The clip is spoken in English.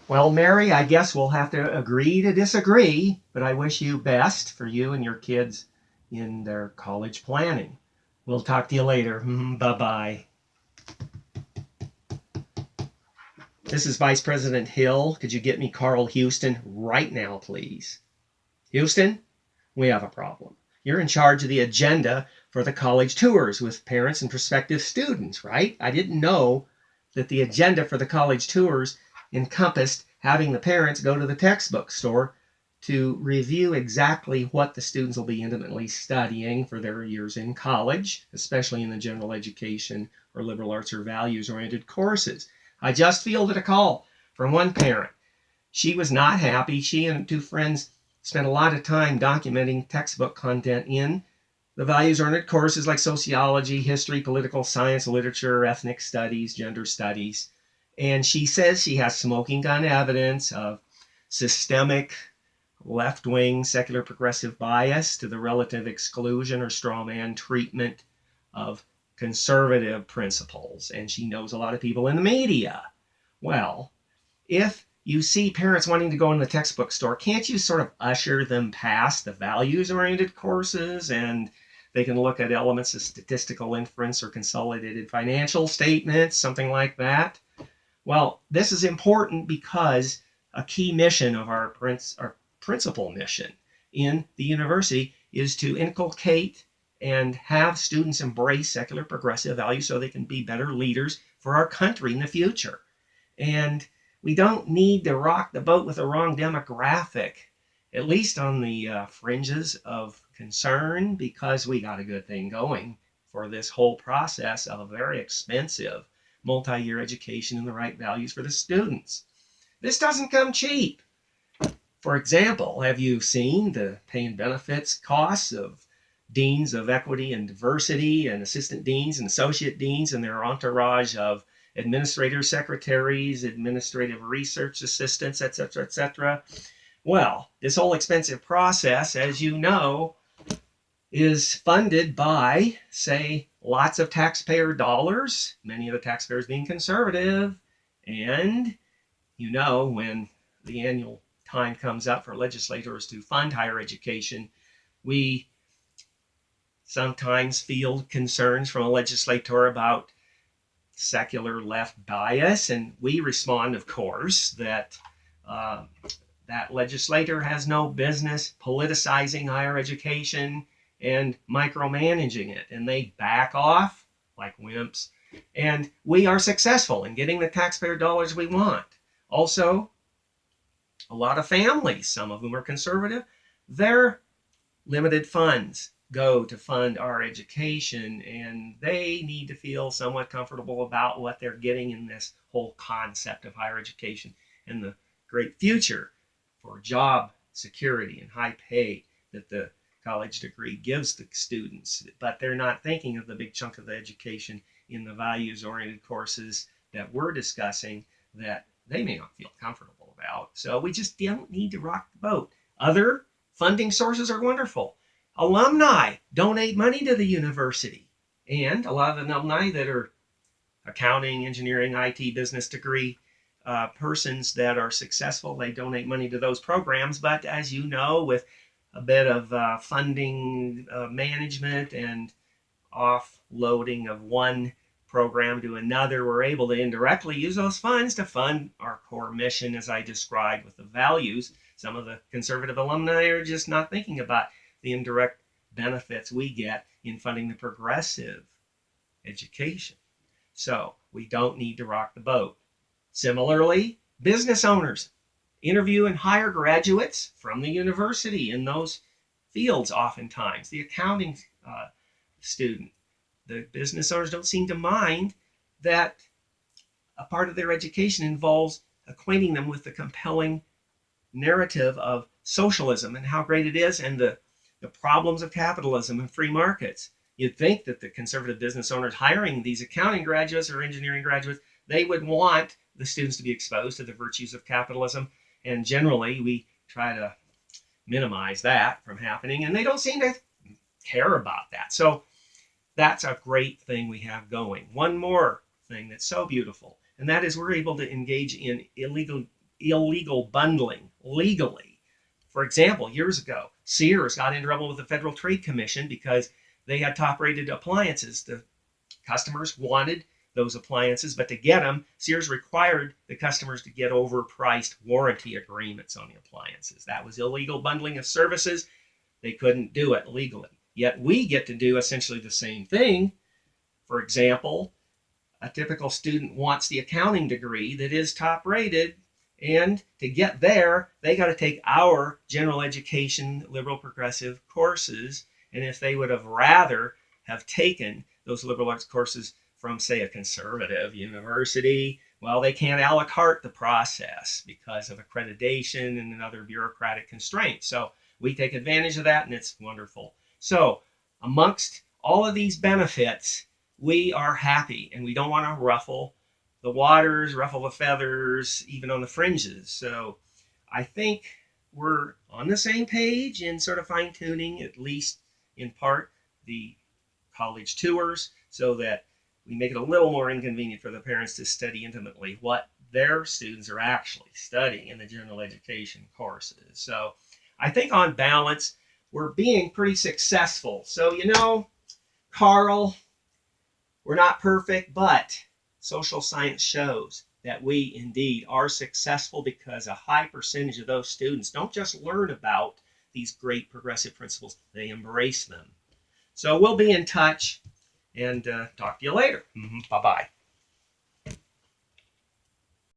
Well, Mary, I guess we'll have to agree to disagree, but I wish you best for you and your kids in their college planning. We'll talk to you later. Bye bye. This is Vice President Hill. Could you get me Carl Houston right now, please? Houston, we have a problem. You're in charge of the agenda for the college tours with parents and prospective students, right? I didn't know that the agenda for the college tours encompassed having the parents go to the textbook store to review exactly what the students will be intimately studying for their years in college, especially in the general education or liberal arts or values-oriented courses. I just fielded a call from one parent. She was not happy. She and two friends spent a lot of time documenting textbook content in the values-oriented courses like sociology, history, political science, literature, ethnic studies, gender studies. And she says she has smoking gun evidence of systemic left-wing secular progressive bias to the relative exclusion or straw man treatment of conservative principles. And she knows a lot of people in the media. Well, if you see parents wanting to go in the textbook store, can't you sort of usher them past the values-oriented courses and they can look at elements of statistical inference or consolidated financial statements, something like that? Well, this is important because a key mission of our principal mission in the university is to inculcate and have students embrace secular progressive values so they can be better leaders for our country in the future. And we don't need to rock the boat with the wrong demographic, at least on the fringes of concern, because we got a good thing going for this whole process of a very expensive multi-year education and the right values for the students. This doesn't come cheap. For example, have you seen the pay and benefits costs of deans of equity and diversity and assistant deans and associate deans and their entourage of administrators, secretaries, administrative research assistants, etc., etc.? Well, this whole expensive process, as you know, is funded by, say, lots of taxpayer dollars, many of the taxpayers being conservative. And you know, when the annual time comes up for legislators to fund higher education, we sometimes field concerns from a legislator about secular left bias, and we respond, of course, that that legislator has no business politicizing higher education and micromanaging it, and they back off like wimps, and we are successful in getting the taxpayer dollars we want. Also, a lot of families, some of whom are conservative, their limited funds go to fund our education, and they need to feel somewhat comfortable about what they're getting in this whole concept of higher education and the great future for job security and high pay that the college degree gives the students. But they're not thinking of the big chunk of the education in the values-oriented courses that we're discussing that they may not feel comfortable about. So we just don't need to rock the boat. Other funding sources are wonderful. Alumni donate money to the university. And a lot of the alumni that are accounting, engineering, IT, business degree persons that are successful, they donate money to those programs. But as you know, with a bit of funding management and offloading of one program to another, we're able to indirectly use those funds to fund our core mission, as I described with the values. Some of the conservative alumni are just not thinking about the indirect benefits we get in funding the progressive education. So we don't need to rock the boat. Similarly, business owners interview and hire graduates from the university in those fields oftentimes. The accounting student, the business owners don't seem to mind that a part of their education involves acquainting them with the compelling narrative of socialism and how great it is, and the problems of capitalism and free markets. You'd think that the conservative business owners hiring these accounting graduates or engineering graduates, they would want the students to be exposed to the virtues of capitalism. And generally, we try to minimize that from happening, and they don't seem to care about that. So that's a great thing we have going. One more thing that's so beautiful, and that is we're able to engage in illegal illegal bundling legally. For example, years ago, Sears got in trouble with the Federal Trade Commission because they had top-rated appliances. The customers wanted those appliances, but to get them, Sears required the customers to get overpriced warranty agreements on the appliances. That was illegal bundling of services. They couldn't do it legally. Yet we get to do essentially the same thing. For example, a typical student wants the accounting degree that is top rated, and to get there, they got to take our general education, liberal progressive courses. And if they would have rather have taken those liberal arts courses from, say, a conservative university, well, they can't a la carte the process because of accreditation and other bureaucratic constraints. So we take advantage of that, and it's wonderful. So amongst all of these benefits, we are happy, and we don't want to ruffle the waters, ruffle the feathers, even on the fringes. So I think we're on the same page in sort of fine tuning, at least in part, the college tours so that we make it a little more inconvenient for the parents to study intimately what their students are actually studying in the general education courses. So I think on balance, we're being pretty successful. So, Carl, we're not perfect, but social science shows that we indeed are successful because a high percentage of those students don't just learn about these great progressive principles, they embrace them. So we'll be in touch and talk to you later. Bye-bye.